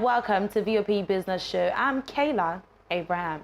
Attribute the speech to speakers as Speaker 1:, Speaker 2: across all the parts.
Speaker 1: and welcome to VOP Business Show. I'm Kayla Abraham.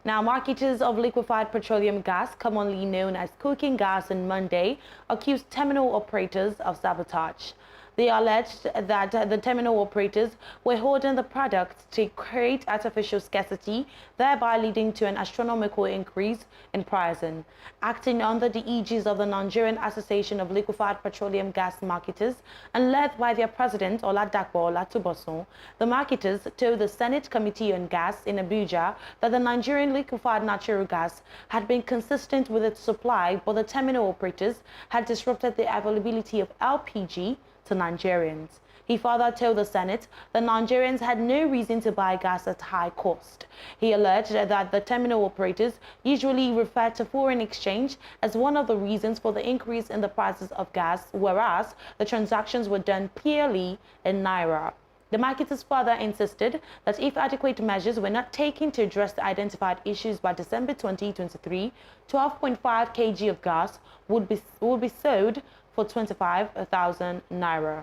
Speaker 1: Now, marketers of liquefied petroleum gas, commonly known as cooking gas, on Monday accused terminal operators of sabotage. They alleged that the terminal operators were holding the product to create artificial scarcity, thereby leading to an astronomical increase in pricing. Acting under the aegis of the Nigerian Association of Liquefied Petroleum Gas Marketers and led by their president, Oladapo Olatubosun, the marketers told the Senate Committee on Gas in Abuja that the Nigerian liquefied natural gas had been consistent with its supply, but the terminal operators had disrupted the availability of LPG to Nigerians. He further told the Senate that Nigerians had no reason to buy gas at high cost. He alleged that the terminal operators usually refer to foreign exchange as one of the reasons for the increase in the prices of gas, whereas the transactions were done purely in Naira. The marketers further insisted that if adequate measures were not taken to address the identified issues by December 2023, 12.5 kg of gas would be sold for 25,000 Naira.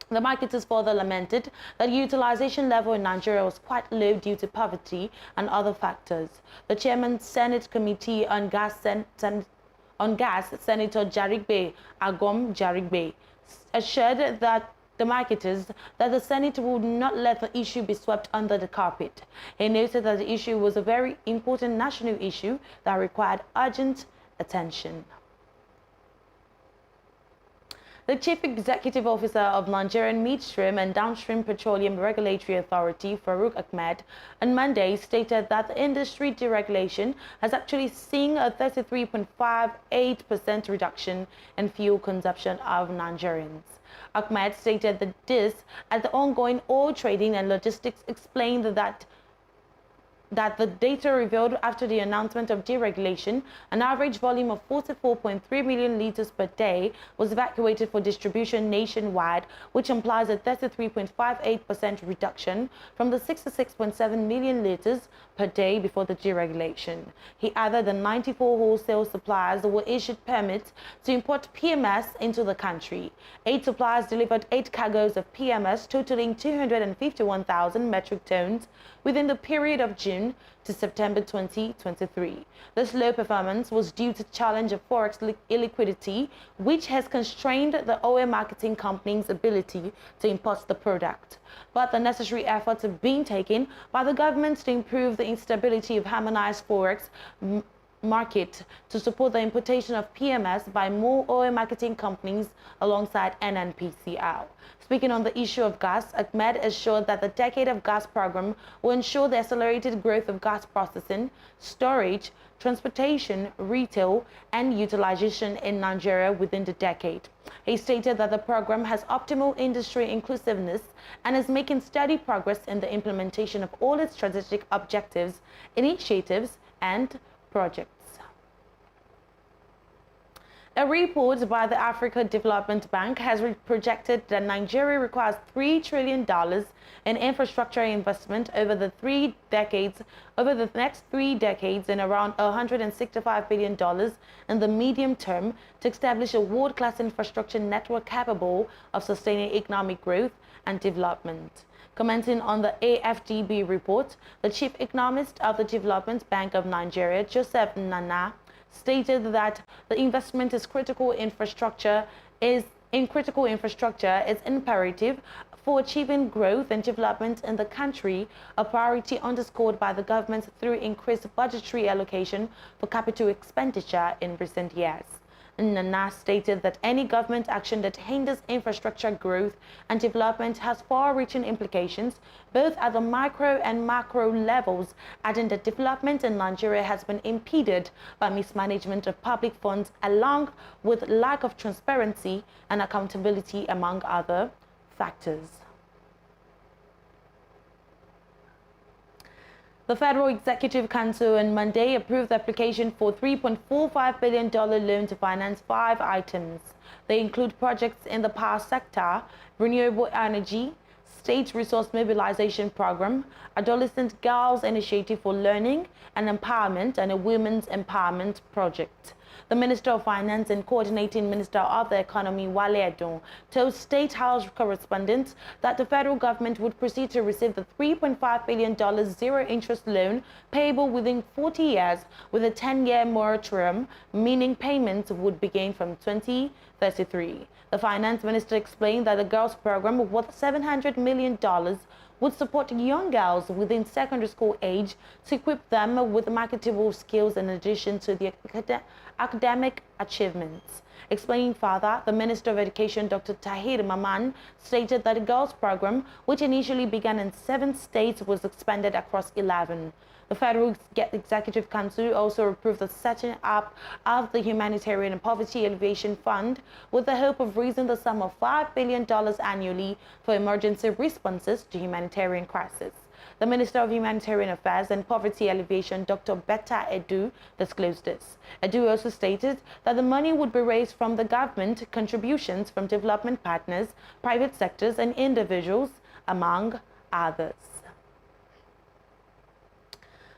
Speaker 1: The marketers further lamented that utilization level in Nigeria was quite low due to poverty and other factors. The chairman Senate Committee on Gas, Senator Jarigbe Agom Jarigbe, assured that the marketers that the Senate would not let the issue be swept under the carpet. He noted that the issue was a very important national issue that required urgent attention. The Chief Executive Officer of Nigerian Midstream and Downstream Petroleum Regulatory Authority, Farouk Ahmed, on Monday stated that the industry deregulation has actually seen a 33.58% reduction in fuel consumption of Nigerians. Ahmed stated that this, at the ongoing oil trading and logistics, explained that the data revealed after the announcement of deregulation, an average volume of 44.3 million liters per day was evacuated for distribution nationwide, which implies a 33.58% reduction from the 66.7 million liters per day before the deregulation. He added that 94 wholesale suppliers were issued permits to import PMS into the country. 8 suppliers delivered 8 cargoes of PMS totaling 251,000 metric tons within the period of June to September 2023. This low performance was due to challenge of forex illiquidity, which has constrained the oil marketing company's ability to import the product. But the necessary efforts have been taken by the government to improve the instability of harmonized forex market to support the importation of PMS by more oil marketing companies alongside NNPCL. Speaking on the issue of gas, Ahmed assured that the Decade of Gas program will ensure the accelerated growth of gas processing, storage, transportation, retail, and utilization in Nigeria within the decade. He stated that the program has optimal industry inclusiveness and is making steady progress in the implementation of all its strategic objectives, initiatives, and projects. A report by the Africa Development Bank has projected that Nigeria requires $3 trillion in infrastructure investment over the next 3 decades and around $165 billion in the medium term to establish a world-class infrastructure network capable of sustaining economic growth and development. Commenting on the AFDB report, the chief economist of the Development Bank of Nigeria, Joseph Nana, stated that the investment in critical infrastructure is imperative for achieving growth and development in the country, a priority underscored by the government through increased budgetary allocation for capital expenditure in recent years. Nana stated that any government action that hinders infrastructure growth and development has far-reaching implications both at the micro and macro levels, adding that development in Nigeria has been impeded by mismanagement of public funds along with lack of transparency and accountability, among other factors. The Federal Executive Council on Monday approved the application for $3.45 billion loan to finance 5 items. They include projects in the power sector, renewable energy, State Resource Mobilization Program, Adolescent Girls Initiative for Learning and Empowerment, and a Women's Empowerment Project. The Minister of Finance and Coordinating Minister of the Economy, Wale Edun, told State House correspondents that the federal government would proceed to receive the $3.5 billion zero-interest loan payable within 40 years with a 10-year moratorium, meaning payments would begin from 2033. The Finance Minister explained that the girls program worth $700 million would support young girls within secondary school age to equip them with marketable skills in addition to the academic achievements. Explaining further, the Minister of Education, Dr. Tahir Maman, stated that the girls program, which initially began in 7 states, was expanded across 11. The Federal Executive Council also approved the setting up of the Humanitarian and Poverty Alleviation Fund with the hope of raising the sum of $5 billion annually for emergency responses to humanitarian crises. The Minister of Humanitarian Affairs and Poverty Alleviation, Dr. Betta Edu, disclosed this. Edu also stated that the money would be raised from the government, contributions from development partners, private sectors, and individuals, among others.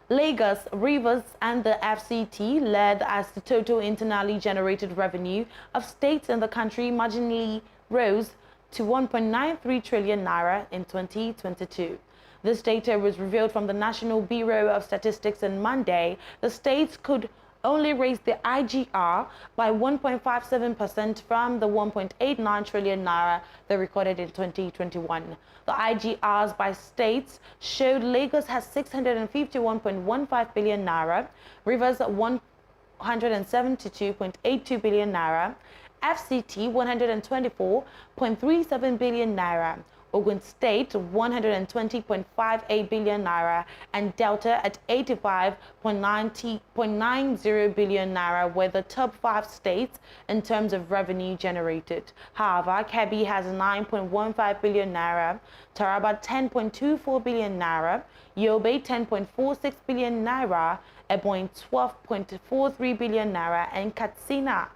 Speaker 1: Lagos, Rivers, and the FCT led as the total internally generated revenue of states in the country marginally rose to 1.93 trillion naira in 2022. This data was revealed from the National Bureau of Statistics on Monday. The states could only raise the IGR by 1.57% from the 1.89 trillion naira they recorded in 2021. The IGRs by states showed Lagos has 651.15 billion naira, Rivers 172.82 billion naira, FCT 124.37 billion naira, Ogun State 120.58 billion naira, and Delta at 85.90 billion naira were the top 5 states in terms of revenue generated. However, Kebbi has 9.15 billion naira, Taraba 10.24 billion naira, Yobe 10.46 billion naira, Ebonyi 12.43 billion naira, and Katsina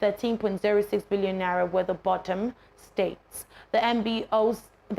Speaker 1: 13.06 billion naira were the bottom states. The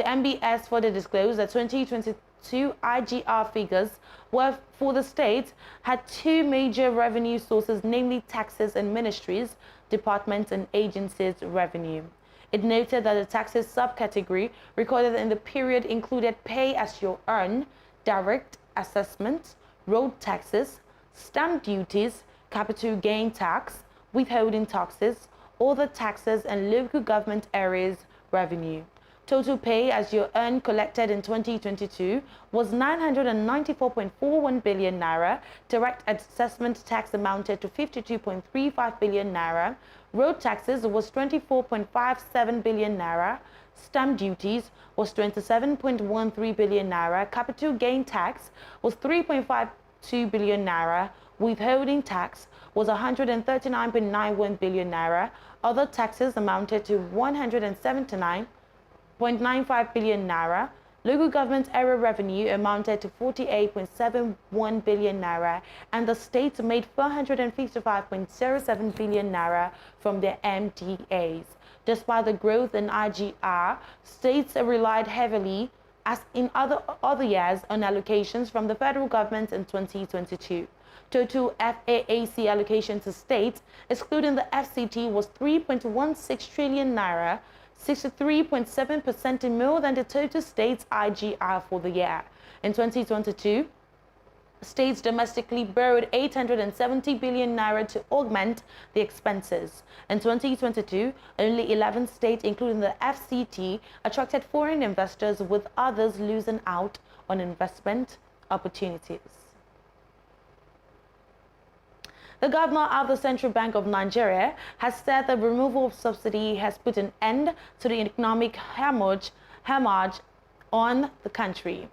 Speaker 1: MBS further disclosed that 2022 IGR figures were for the state had 2 major revenue sources, namely taxes and ministries, departments and agencies revenue. It noted that the taxes subcategory recorded in the period included pay as you earn, direct assessment, road taxes, stamp duties, capital gain tax, withholding taxes, other taxes and local government areas revenue. Total pay as you earn collected in 2022 was 994.41 billion naira. Direct assessment tax amounted to 52.35 billion naira. Road taxes was 24.57 billion naira. Stamp duties was 27.13 billion naira. Capital gain tax was 3.52 billion naira. Withholding tax was 139.91 billion naira. Other taxes amounted to 179.95 billion naira. Local government area revenue amounted to 48.71 billion naira, and the state made 455.07 billion naira from their MDAs. Despite the growth in IGR, states relied heavily, as in other years, on allocations from the federal government in 2022. Total FAAC allocation to states, excluding the FCT, was 3.16 trillion naira, 63.7% more than the total state's IGR for the year. In 2022, states domestically borrowed 870 billion naira to augment the expenses. In 2022, only 11 states, including the FCT, attracted foreign investors, with others losing out on investment opportunities. The governor of the Central Bank of Nigeria has said the removal of subsidy has put an end to the economic hemorrhage on the country.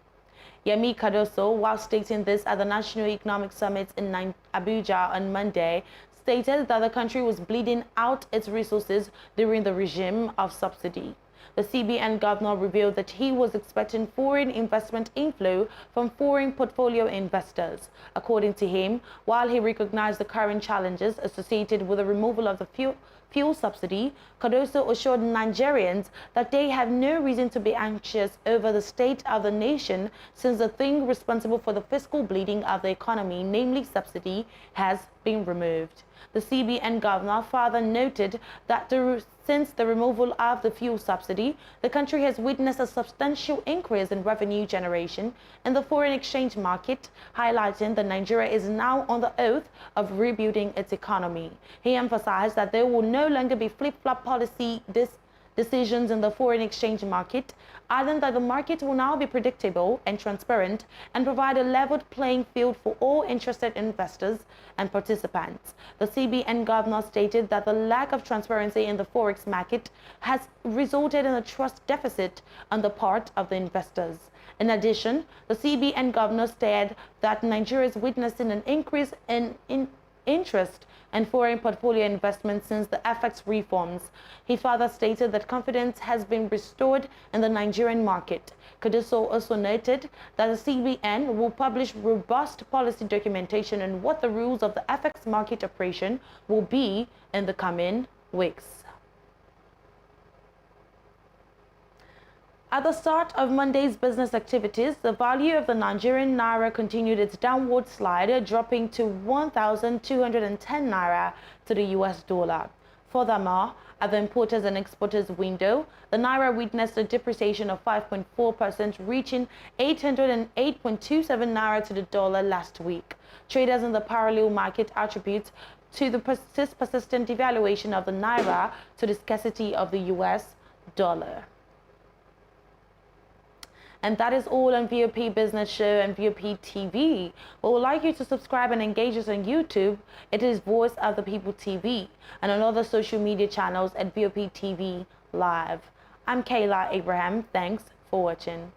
Speaker 1: Yemi Cardoso, while stating this at the National Economic Summit in Abuja on Monday, stated that the country was bleeding out its resources during the regime of subsidy. The CBN governor revealed that he was expecting foreign investment inflow from foreign portfolio investors. According to him, while he recognized the current challenges associated with the removal of the fuel subsidy, Cardoso assured Nigerians that they have no reason to be anxious over the state of the nation since the thing responsible for the fiscal bleeding of the economy, namely subsidy, has been removed. The CBN governor further noted that since the removal of the fuel subsidy, the country has witnessed a substantial increase in revenue generation in the foreign exchange market, highlighting that Nigeria is now on the oath of rebuilding its economy. He emphasized that there will no longer be flip-flop policy decisions in the foreign exchange market, adding that the market will now be predictable and transparent and provide a leveled playing field for all interested investors and participants. The CBN governor stated that the lack of transparency in the forex market has resulted in a trust deficit on the part of the investors. In addition, the CBN governor stated that Nigeria is witnessing an increase in interest and foreign portfolio investment since the FX reforms. He further stated that confidence has been restored in the Nigerian market. Cardoso also noted that the CBN will publish robust policy documentation on what the rules of the FX market operation will be in the coming weeks. At the start of Monday's business activities, the value of the Nigerian naira continued its downward slide, dropping to 1,210 naira to the US dollar. Furthermore, at the importers and exporters window, the naira witnessed a depreciation of 5.4%, reaching 808.27 naira to the dollar last week. Traders in the parallel market attribute to the persistent devaluation of the naira to the scarcity of the US dollar. And that is all on VOP Business Show and VOP TV. We would like you to subscribe and engage us on YouTube. It is Voice of the People TV, and on other social media channels at VOP TV Live. I'm Kayla Abraham. Thanks for watching.